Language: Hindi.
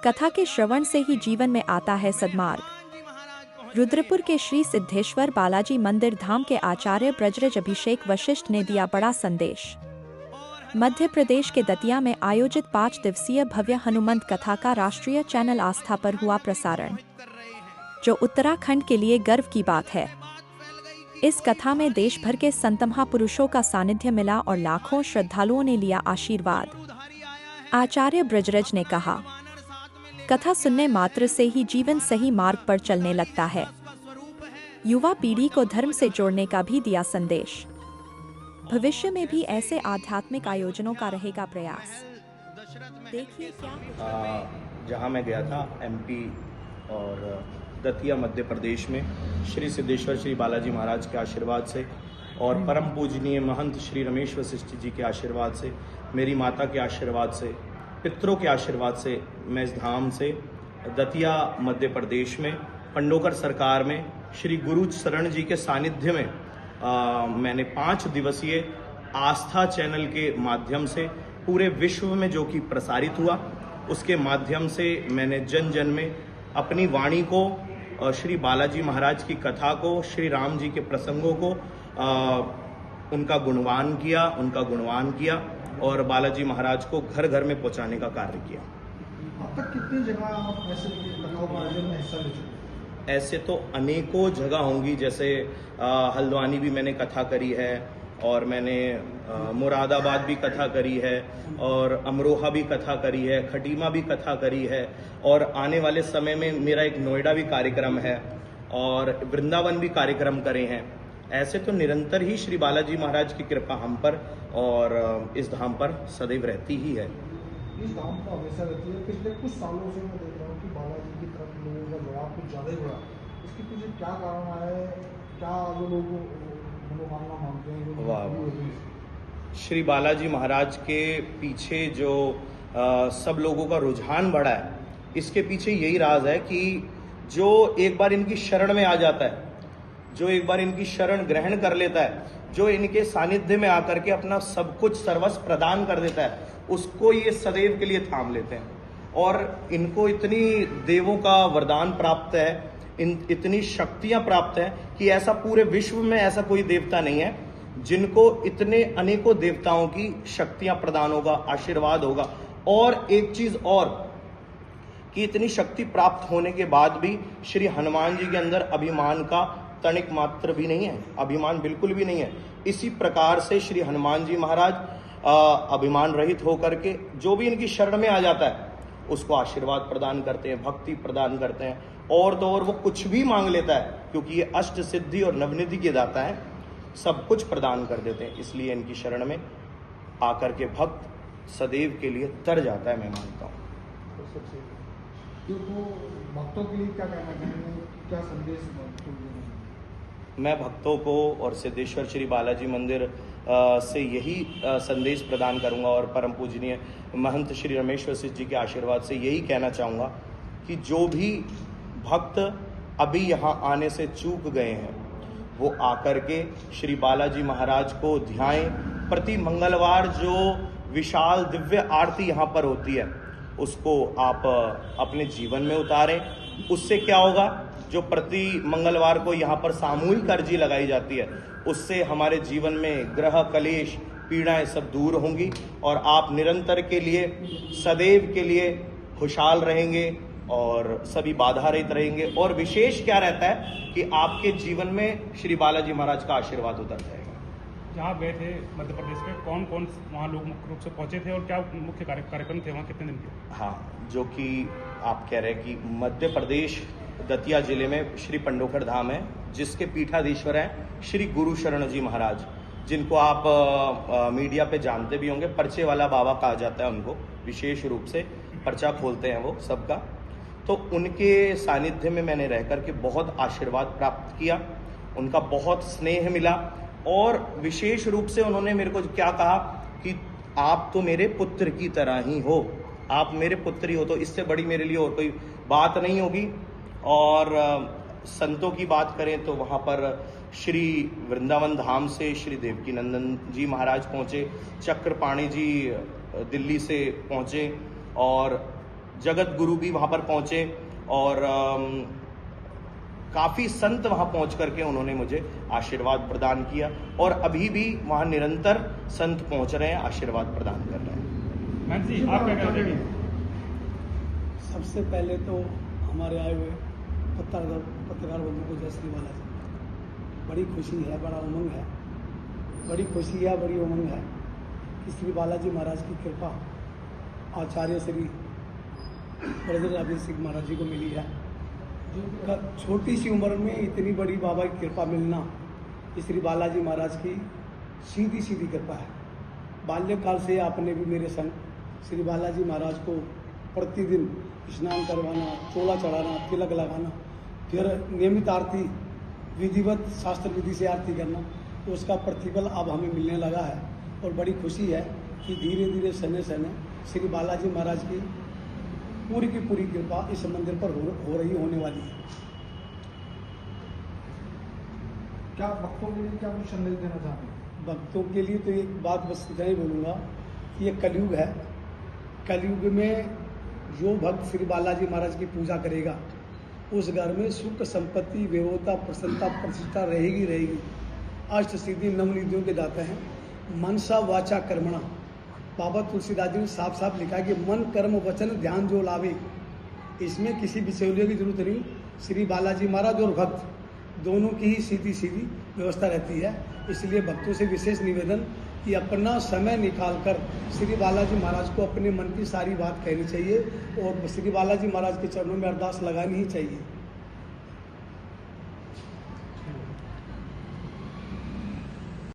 कथा के श्रवण से ही जीवन में आता है सद्मार्ग। रुद्रपुर के श्री सिद्धेश्वर बालाजी मंदिर धाम के आचार्य ब्रजराज अभिषेक वशिष्ठ ने दिया बड़ा संदेश। मध्य प्रदेश के दतिया में आयोजित 5 दिवसीय भव्य हनुमंत कथा का राष्ट्रीय चैनल आस्था पर हुआ प्रसारण, जो उत्तराखंड के लिए गर्व की बात है। इस कथा में देश भर के संत महापुरुषों का सानिध्य मिला और लाखों श्रद्धालुओं ने लिया आशीर्वाद। आचार्य ब्रजराज ने कहा, कथा सुनने मात्र से ही जीवन सही मार्ग पर चलने लगता है। युवा पीढ़ी को धर्म से जोड़ने का भी दिया संदेश। भविष्य में भी ऐसे आध्यात्मिक आयोजनों का रहेगा प्रयास। देखिए क्या जहां मैं गया था एमपी और दतिया मध्य प्रदेश में श्री सिद्धेश्वर श्री बालाजी महाराज के आशीर्वाद से और परम पूजनीय महंत श्री रमेश वशिष्ठ जी के आशीर्वाद से, मेरी माता के आशीर्वाद से, पितरों के आशीर्वाद से मैं इस धाम से दतिया मध्य प्रदेश में पंडोकर सरकार में श्री गुरु शरण जी के सानिध्य में मैंने 5 दिवसीय आस्था चैनल के माध्यम से पूरे विश्व में जो कि प्रसारित हुआ, उसके माध्यम से मैंने जन जन में अपनी वाणी को, श्री बालाजी महाराज की कथा को, श्री राम जी के प्रसंगों को उनका गुणगान किया और बालाजी महाराज को घर घर में पहुंचाने का कार्य किया। अब तक कितनी जगह आप ऐसे कथाओं का आयोजन में हिस्सा ले चुके? ऐसे तो अनेकों जगह होंगी, जैसे हल्द्वानी भी मैंने कथा करी है और मैंने मुरादाबाद भी कथा करी है और अमरोहा भी कथा करी है, खटीमा भी कथा करी है और आने वाले समय में मेरा एक नोएडा भी कार्यक्रम है और वृंदावन भी कार्यक्रम करे हैं। ऐसे तो निरंतर ही श्री बालाजी महाराज की कृपा हम पर और इस धाम पर सदैव रहती ही है। इस धाम पर हमेशा रहती है। पिछले कुछ सालों से मैं देख रहा हूँ कि बालाजी की तरफ लोगों का जुड़ाव कुछ ज़्यादा ही हुआ। इसके पीछे क्या कारण है? क्या जो लोग मनोकामना मांगते हैं? वाह, श्री बालाजी महाराज के पीछे जो सब लोगों का रुझान बढ़ा है, इसके पीछे यही राज है कि जो एक बार इनकी शरण में आ जाता है, जो एक बार इनकी शरण ग्रहण कर लेता है, जो इनके सानिध्य में आकर के अपना सब कुछ सर्वस्व प्रदान कर देता है, उसको ये सदैव के लिए थाम लेते हैं। और इनको इतनी देवों का वरदान प्राप्त है, इतनी शक्तियां प्राप्त है कि ऐसा पूरे विश्व में ऐसा कोई देवता नहीं है जिनको इतने अनेकों देवताओं की शक्तियां प्रदान होगा, आशीर्वाद होगा। और एक चीज और कि इतनी शक्ति प्राप्त होने के बाद भी श्री हनुमान जी के अंदर अभिमान का तनिक मात्र भी नहीं है, अभिमान बिल्कुल भी नहीं है। इसी प्रकार से श्री हनुमान जी महाराज अभिमान रहित होकर के जो भी इनकी शरण में आ जाता है उसको आशीर्वाद प्रदान करते हैं, भक्ति प्रदान करते हैं और तो और वो कुछ भी मांग लेता है, क्योंकि ये अष्ट सिद्धि और नवनिधि के दाता है, सब कुछ प्रदान कर देते हैं। इसलिए इनकी शरण में आकर के भक्त सदैव के लिए तर जाता है, मैं मानता हूँ। तो भक्तों के लिए क्या कहना चाहेंगे? क्या संदेश मैं भक्तों को और सिद्धेश्वर श्री बालाजी मंदिर से यही संदेश प्रदान करूंगा और परम पूजनीय महंत श्री रमेश वशिष्ठ जी के आशीर्वाद से यही कहना चाहूँगा कि जो भी भक्त अभी यहाँ आने से चूक गए हैं वो आकर के श्री बालाजी महाराज को ध्याएं। प्रति मंगलवार जो विशाल दिव्य आरती यहाँ पर होती है उसको आप अपने जीवन में उतारें। उससे क्या होगा, जो प्रति मंगलवार को यहाँ पर सामूहिक अर्जी लगाई जाती है, उससे हमारे जीवन में ग्रह कलेश पीड़ाएं सब दूर होंगी और आप निरंतर के लिए सदैव के लिए खुशहाल रहेंगे और सभी बाधा रहित रहेंगे। और विशेष क्या रहता है कि आपके जीवन में श्री बालाजी महाराज का आशीर्वाद उतर जाएगा। जहाँ गए थे मध्य प्रदेश में, कौन कौन वहाँ लोग मुख्य रूप से पहुँचे थे और क्या मुख्य कार्यक्रम थे वहाँ, कितने दिन के? हाँ, जो कि आप कह रहे हैं कि मध्य प्रदेश दतिया जिले में श्री पंडोकर धाम है, जिसके पीठाधीश्वर हैं श्री गुरु शरण जी महाराज, जिनको आप मीडिया पे जानते भी होंगे। पर्चे वाला बाबा कहा जाता है उनको, विशेष रूप से पर्चा खोलते हैं वो सबका। तो उनके सानिध्य में मैंने रह कर के बहुत आशीर्वाद प्राप्त किया, उनका बहुत स्नेह मिला और विशेष रूप से उन्होंने मेरे को क्या कहा कि आप तो मेरे पुत्र की तरह ही हो, आप मेरे पुत्र ही हो, तो इससे बड़ी मेरे लिए और कोई बात नहीं होगी। और संतों की बात करें तो वहाँ पर श्री वृंदावन धाम से श्री देवकी नंदन जी महाराज पहुँचे, चक्रपाणी जी दिल्ली से पहुँचे और जगत गुरु भी वहाँ पर पहुँचे और काफ़ी संत वहाँ पहुँच करके उन्होंने मुझे आशीर्वाद प्रदान किया और अभी भी वहाँ निरंतर संत पहुँच रहे हैं, आशीर्वाद प्रदान कर रहे हैं। महंत जी, आप क्या कहते हैं? सबसे पहले तो हमारे आए हुए पत्रकार बंधु को जय श्री बालाजी। बड़ी खुशी है, बड़ा उमंग है, बड़ी खुशी है, बड़ी उमंग है कि श्री बालाजी महाराज की कृपा आचार्य श्री ब्रजेश अभिषेक महाराज जी को मिली है। छोटी सी उम्र में इतनी बड़ी बाबा की कृपा मिलना ये श्री बालाजी महाराज की सीधी सीधी कृपा है। बाल्यकाल से आपने भी मेरे संग श्री बालाजी महाराज को प्रतिदिन स्नान करवाना, चोला चढ़ाना, तिलक लगाना, फिर नियमित आरती विधिवत शास्त्र विधि से आरती करना, तो उसका प्रतिफल अब हमें मिलने लगा है और बड़ी खुशी है कि धीरे धीरे समय समय श्री बालाजी महाराज की पूरी कृपा इस मंदिर पर हो रही होने वाली है। क्या भक्तों के लिए क्या कुछ संदेश देना चाहते हैं? भक्तों के लिए तो एक बात बस इतना ही बोलूँगा कि ये कलयुग है। कलयुग में जो भक्त श्री बालाजी महाराज की पूजा करेगा उस घर में सुख संपत्ति विभवता प्रसन्नता प्रतिष्ठा रहेगी। अष्ट सिद्धि नवनिधियों के दाता हैं। मनसा वाचा कर्मणा, बाबा तुलसीदास जी ने साफ साफ लिखा है कि मन कर्म वचन ध्यान जो लावे। इसमें किसी बिचौलियों की जरूरत नहीं। श्री बालाजी महाराज और भक्त दोनों की ही सीधी व्यवस्था रहती है। इसलिए भक्तों से विशेष निवेदन कि अपना समय निकालकर श्री बालाजी महाराज को अपने मन की सारी बात कहनी चाहिए और श्री बालाजी महाराज के चरणों में अरदास लगानी ही चाहिए।